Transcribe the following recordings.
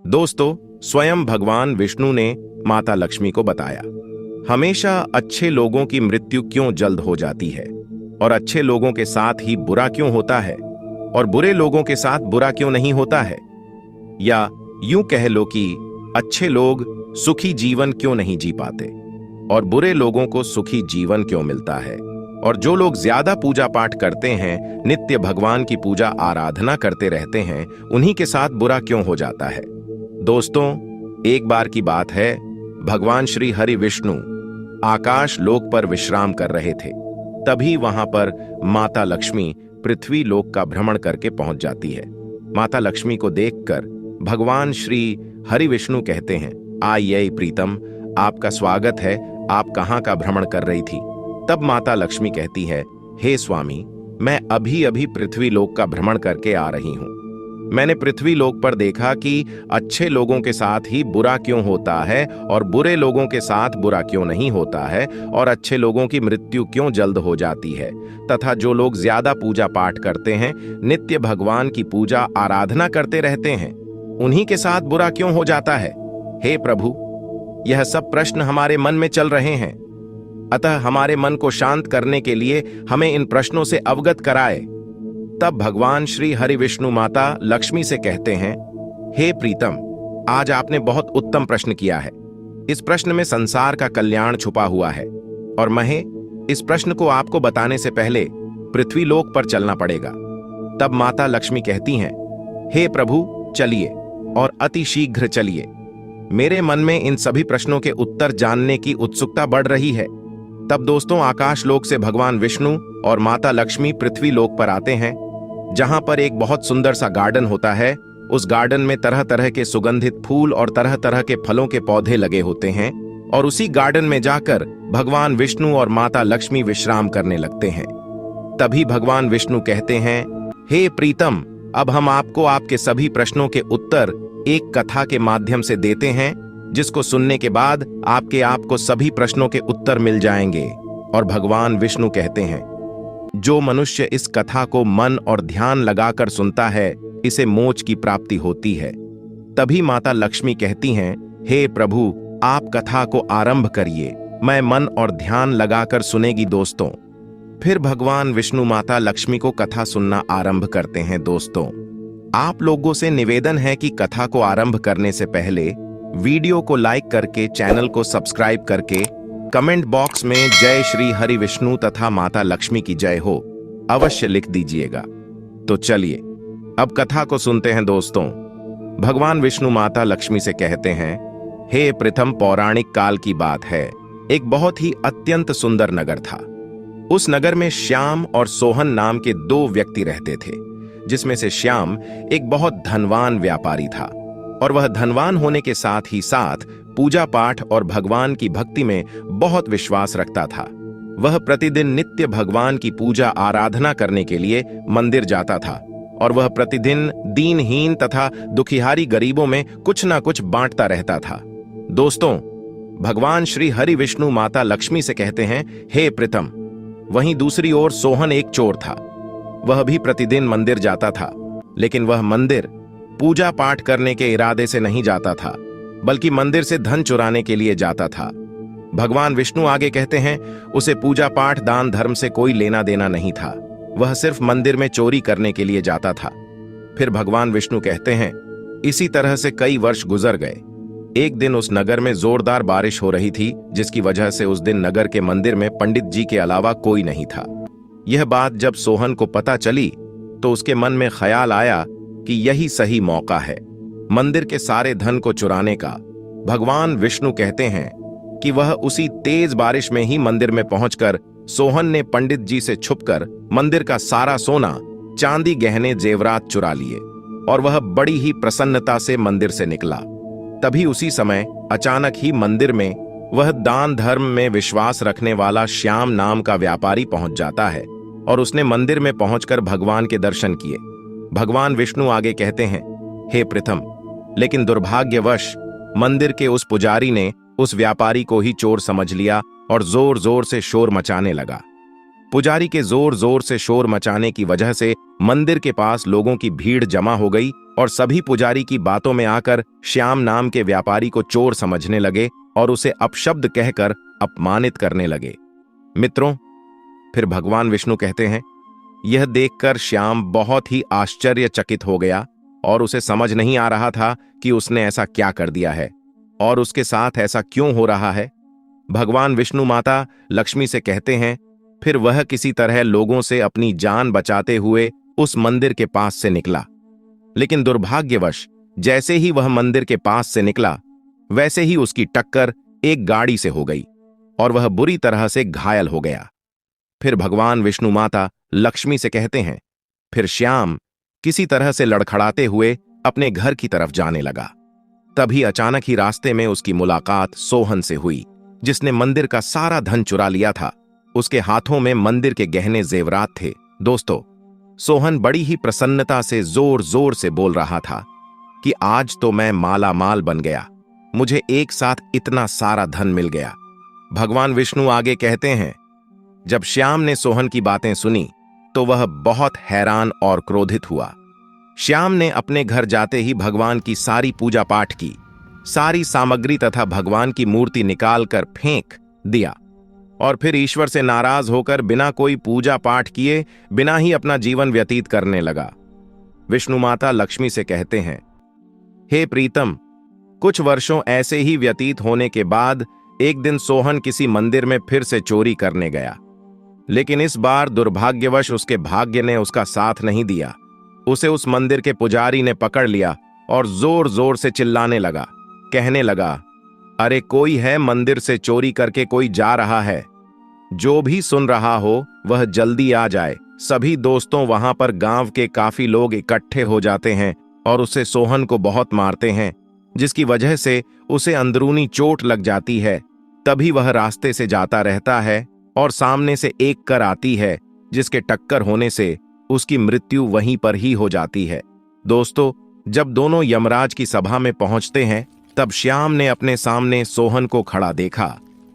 दोस्तों, स्वयं भगवान विष्णु ने माता लक्ष्मी को बताया, हमेशा अच्छे लोगों की मृत्यु क्यों जल्द हो जाती है और अच्छे लोगों के साथ ही बुरा क्यों होता है और बुरे लोगों के साथ बुरा क्यों नहीं होता है। या यूं कह लो कि अच्छे लोग सुखी जीवन क्यों नहीं जी पाते और बुरे लोगों को सुखी जीवन क्यों मिलता है। और जो लोग ज्यादा पूजा पाठ करते हैं, नित्य भगवान की पूजा आराधना करते रहते हैं, उन्हीं के साथ बुरा क्यों हो जाता है। दोस्तों, एक बार की बात है, भगवान श्री हरि विष्णु आकाश लोक पर विश्राम कर रहे थे। तभी वहां पर माता लक्ष्मी पृथ्वी लोक का भ्रमण करके पहुंच जाती है। माता लक्ष्मी को देखकर भगवान श्री हरि विष्णु कहते हैं, आइए प्रीतम, आपका स्वागत है, आप कहां का भ्रमण कर रही थी। तब माता लक्ष्मी कहती है, हे स्वामी, मैं अभी अभी पृथ्वी लोक का भ्रमण करके आ रही हूं। मैंने पृथ्वी लोक पर देखा कि अच्छे लोगों के साथ ही बुरा क्यों होता है और बुरे लोगों के साथ बुरा क्यों नहीं होता है, और अच्छे लोगों की मृत्यु क्यों जल्द हो जाती है, तथा जो लोग ज्यादा पूजा पाठ करते हैं, नित्य भगवान की पूजा आराधना करते रहते हैं, उन्हीं के साथ बुरा क्यों हो जाता है। हे प्रभु, यह सब प्रश्न हमारे मन में चल रहे हैं, अतः हमारे मन को शांत करने के लिए हमें इन प्रश्नों से अवगत कराए। तब भगवान श्री हरि विष्णु माता लक्ष्मी से कहते हैं, हे प्रीतम, आज आपने बहुत उत्तम प्रश्न किया है। इस प्रश्न में संसार का कल्याण छुपा हुआ है और महे इस प्रश्न को आपको बताने से पहले पृथ्वी लोक पर चलना पड़ेगा। तब माता लक्ष्मी कहती हैं, हे प्रभु, चलिए और अति शीघ्र चलिए। मेरे मन में इन सभी प्रश्नों के उत्तर जानने की उत्सुकता बढ़ रही है। तब दोस्तों, आकाश लोक से भगवान विष्णु और माता लक्ष्मी पृथ्वी लोक पर आते हैं, जहां पर एक बहुत सुंदर सा गार्डन होता है। उस गार्डन में तरह तरह के सुगंधित फूल और तरह तरह के फलों के पौधे लगे होते हैं, और उसी गार्डन में जाकर भगवान विष्णु और माता लक्ष्मी विश्राम करने लगते हैं। तभी भगवान विष्णु कहते हैं, हे प्रीतम, अब हम आपको आपके सभी प्रश्नों के उत्तर एक कथा के माध्यम से देते हैं, जिसको सुनने के बाद आपके आपको सभी प्रश्नों के उत्तर मिल जाएंगे। और भगवान विष्णु कहते हैं, जो मनुष्य इस कथा को मन और ध्यान लगाकर सुनता है, इसे मोक्ष की प्राप्ति होती है। तभी माता लक्ष्मी कहती हैं, हे प्रभु, आप कथा को आरंभ करिए, मैं मन और ध्यान लगाकर सुनेगी। दोस्तों, फिर भगवान विष्णु माता लक्ष्मी को कथा सुनना आरंभ करते हैं। दोस्तों, आप लोगों से निवेदन है कि कथा को आरंभ करने से पहले वीडियो को लाइक करके, चैनल को सब्सक्राइब करके, कमेंट बॉक्स में जय श्री हरि विष्णु तथा माता लक्ष्मी की जय हो अवश्य लिख दीजिएगा। तो चलिए अब कथा को सुनते हैं। दोस्तों, भगवान विष्णु माता लक्ष्मी से कहते हैं, हे प्रथम, पौराणिक काल की बात है। एक बहुत ही अत्यंत सुंदर नगर था। उस नगर में श्याम और सोहन नाम के दो व्यक्ति रहते थे, जिसमें से श्याम एक बहुत धनवान व्यापारी था, और वह धनवान होने के साथ ही साथ पूजा पाठ और भगवान की भक्ति में बहुत विश्वास रखता था। वह प्रतिदिन नित्य भगवान की पूजा आराधना करने के लिए मंदिर जाता था, और वह प्रतिदिन दीनहीन तथा दुखिहारी गरीबों में कुछ ना कुछ बांटता रहता था। दोस्तों, भगवान श्री हरि विष्णु माता लक्ष्मी से कहते हैं, हे प्रीतम, वहीं दूसरी ओर सोहन एक चोर था। वह भी प्रतिदिन मंदिर जाता था, लेकिन वह मंदिर पूजा पाठ करने के इरादे से नहीं जाता था, बल्कि मंदिर से धन चुराने के लिए जाता था। भगवान विष्णु आगे कहते हैं, उसे पूजा पाठ दान धर्म से कोई लेना देना नहीं था, वह सिर्फ मंदिर में चोरी करने के लिए जाता था। फिर भगवान विष्णु कहते हैं, इसी तरह से कई वर्ष गुजर गए। एक दिन उस नगर में जोरदार बारिश हो रही थी, जिसकी वजह से उस दिन नगर के मंदिर में पंडित जी के अलावा कोई नहीं था। यह बात जब सोहन को पता चली तो उसके मन में ख्याल आया कि यही सही मौका है मंदिर के सारे धन को चुराने का। भगवान विष्णु कहते हैं कि वह उसी तेज बारिश में ही मंदिर में पहुंचकर सोहन ने पंडित जी से छुपकर मंदिर का सारा सोना, चांदी, गहने, जेवरात चुरा लिए, और वह बड़ी ही प्रसन्नता से मंदिर से निकला। तभी उसी समय अचानक ही मंदिर में वह दान धर्म में विश्वास रखने वाला श्याम नाम का व्यापारी पहुंच जाता है, और उसने मंदिर में पहुंचकर भगवान के दर्शन किए। भगवान विष्णु आगे कहते हैं, हे प्रथम, लेकिन दुर्भाग्यवश मंदिर के उस पुजारी ने उस व्यापारी को ही चोर समझ लिया और जोर जोर से शोर मचाने लगा। पुजारी के जोर जोर से शोर मचाने की वजह से मंदिर के पास लोगों की भीड़ जमा हो गई और सभी पुजारी की बातों में आकर श्याम नाम के व्यापारी को चोर समझने लगे और उसे अपशब्द कहकर अपमानित करने लगे। मित्रों, फिर भगवान विष्णु कहते हैं, यह देखकर श्याम बहुत ही आश्चर्यचकित हो गया और उसे समझ नहीं आ रहा था कि उसने ऐसा क्या कर दिया है और उसके साथ ऐसा क्यों हो रहा है। भगवान विष्णु माता लक्ष्मी से कहते हैं, फिर वह किसी तरह लोगों से अपनी जान बचाते हुए उस मंदिर के पास से निकला। लेकिन दुर्भाग्यवश जैसे ही वह मंदिर के पास से निकला, वैसे ही उसकी टक्कर एक गाड़ी से हो गई और वह बुरी तरह से घायल हो गया। फिर भगवान विष्णु माता लक्ष्मी से कहते हैं, फिर श्याम किसी तरह से लड़खड़ाते हुए अपने घर की तरफ जाने लगा। तभी अचानक ही रास्ते में उसकी मुलाकात सोहन से हुई, जिसने मंदिर का सारा धन चुरा लिया था। उसके हाथों में मंदिर के गहने जेवरात थे। दोस्तों, सोहन बड़ी ही प्रसन्नता से जोर जोर से बोल रहा था कि आज तो मैं माला माल बन गया, मुझे एक साथ इतना सारा धन मिल गया। भगवान विष्णु आगे कहते हैं, जब श्याम ने सोहन की बातें सुनी तो वह बहुत हैरान और क्रोधित हुआ। श्याम ने अपने घर जाते ही भगवान की सारी पूजा पाठ की, सारी सामग्री तथा भगवान की मूर्ति निकालकर फेंक दिया और फिर ईश्वर से नाराज होकर बिना कोई पूजा पाठ किए बिना ही अपना जीवन व्यतीत करने लगा। विष्णु माता लक्ष्मी से कहते हैं, हे प्रीतम, कुछ वर्षों ऐसे ही व्यतीत होने के बाद एक दिन सोहन किसी मंदिर में फिर से चोरी करने गया, लेकिन इस बार दुर्भाग्यवश उसके भाग्य ने उसका साथ नहीं दिया। उसे उस मंदिर के पुजारी ने पकड़ लिया और जोर जोर से चिल्लाने लगा, कहने लगा, अरे कोई है, मंदिर से चोरी करके कोई जा रहा है, जो भी सुन रहा हो वह जल्दी आ जाए। सभी दोस्तों वहां पर गांव के काफी लोग इकट्ठे हो जाते हैं और उसे सोहन को बहुत मारते हैं, जिसकी वजह से उसे अंदरूनी चोट लग जाती है। तभी वह रास्ते से जाता रहता है और सामने से एक कार आती है, जिसके टक्कर होने से उसकी मृत्यु वहीं पर ही हो जाती है। दोस्तों, जब दोनों यमराज की सभा में पहुंचते हैं, तब श्याम ने अपने सामने सोहन को खड़ा देखा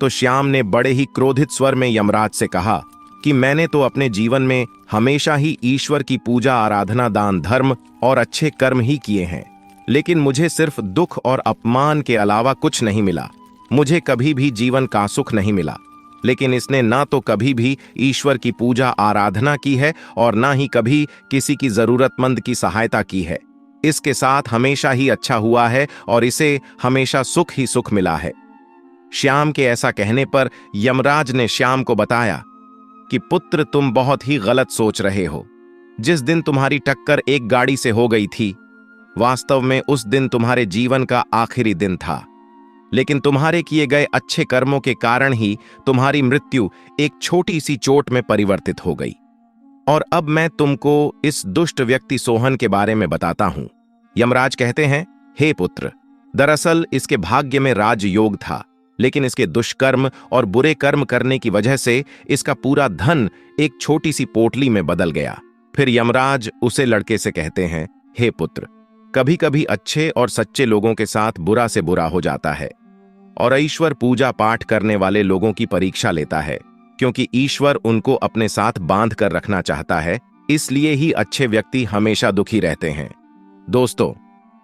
तो श्याम ने बड़े ही क्रोधित स्वर में यमराज से कहा कि मैंने तो अपने जीवन में हमेशा ही ईश्वर की पूजा, आराधना, दान, धर्म और अच्छे कर्म ही किए हैं, लेकिन मुझे सिर्फ दुख और अपमान के अलावा कुछ नहीं मिला। मुझे कभी भी जीवन का सुख नहीं मिला। लेकिन इसने ना तो कभी भी ईश्वर की पूजा, आराधना की है और ना ही कभी किसी की जरूरतमंद की सहायता की है। इसके साथ हमेशा ही अच्छा हुआ है और इसे हमेशा सुख ही सुख मिला है। श्याम के ऐसा कहने पर यमराज ने श्याम को बताया कि पुत्र, तुम बहुत ही गलत सोच रहे हो। जिस दिन तुम्हारी टक्कर एक गाड़ी से हो गई थी, वास्तव में उस दिन तुम्हारे जीवन का आखिरी दिन था, लेकिन तुम्हारे किए गए अच्छे कर्मों के कारण ही तुम्हारी मृत्यु एक छोटी सी चोट में परिवर्तित हो गई। और अब मैं तुमको इस दुष्ट व्यक्ति सोहन के बारे में बताता हूं। यमराज कहते हैं, हे पुत्र, दरअसल इसके भाग्य में राजयोग था, लेकिन इसके दुष्कर्म और बुरे कर्म करने की वजह से इसका पूरा धन एक छोटी सी पोटली में बदल गया। फिर यमराज उसे लड़के से कहते हैं, हे पुत्र, कभी कभी अच्छे और सच्चे लोगों के साथ बुरा से बुरा हो जाता है और ईश्वर पूजा पाठ करने वाले लोगों की परीक्षा लेता है, क्योंकि ईश्वर उनको अपने साथ बांध कर रखना चाहता है। इसलिए ही अच्छे व्यक्ति हमेशा दुखी रहते हैं। दोस्तों,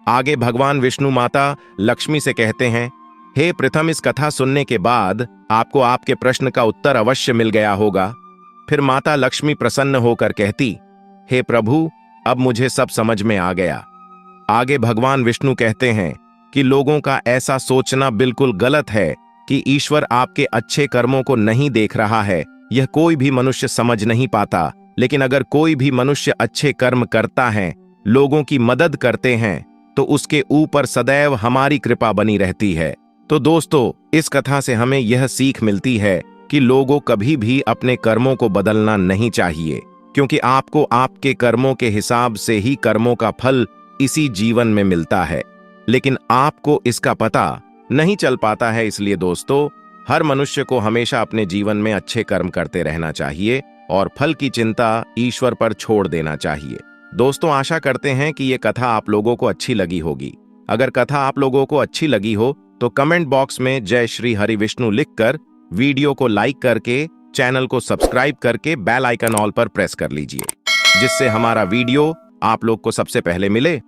आगे भगवान विष्णु माता लक्ष्मी से कहते हैं, हे प्रथम, इस कथा सुनने के बाद आपको आपके प्रश्न का उत्तर अवश्य मिल गया होगा। फिर माता लक्ष्मी प्रसन्न होकर कहती, हे प्रभु, अब मुझे सब समझ में आ गया। आगे भगवान विष्णु कहते हैं कि लोगों का ऐसा सोचना बिल्कुल गलत है कि ईश्वर आपके अच्छे कर्मों को नहीं देख रहा है। यह कोई भी मनुष्य समझ नहीं पाता, लेकिन अगर कोई भी मनुष्य अच्छे कर्म करता है, लोगों की मदद करते हैं, तो उसके ऊपर सदैव हमारी कृपा बनी रहती है। तो दोस्तों, इस कथा से हमें यह सीख मिलती है कि लोगों कभी भी अपने कर्मों को बदलना नहीं चाहिए, क्योंकि आपको आपके कर्मों के हिसाब से ही कर्मों का फल इसी जीवन में मिलता है, लेकिन आपको इसका पता नहीं चल पाता है। इसलिए दोस्तों, हर मनुष्य को हमेशा अपने जीवन में अच्छे कर्म करते रहना चाहिए और फल की चिंता ईश्वर पर छोड़ देना चाहिए। दोस्तों, आशा करते हैं कि ये कथा आप लोगों को अच्छी लगी होगी। अगर कथा आप लोगों को अच्छी लगी हो तो कमेंट बॉक्स में जय श्री हरि विष्णु लिखकर, वीडियो को लाइक करके चैनल को सब्सक्राइब करके बेल आइकन ऑल पर प्रेस कर लीजिए, जिससे हमारा वीडियो आप लोग को सबसे पहले मिले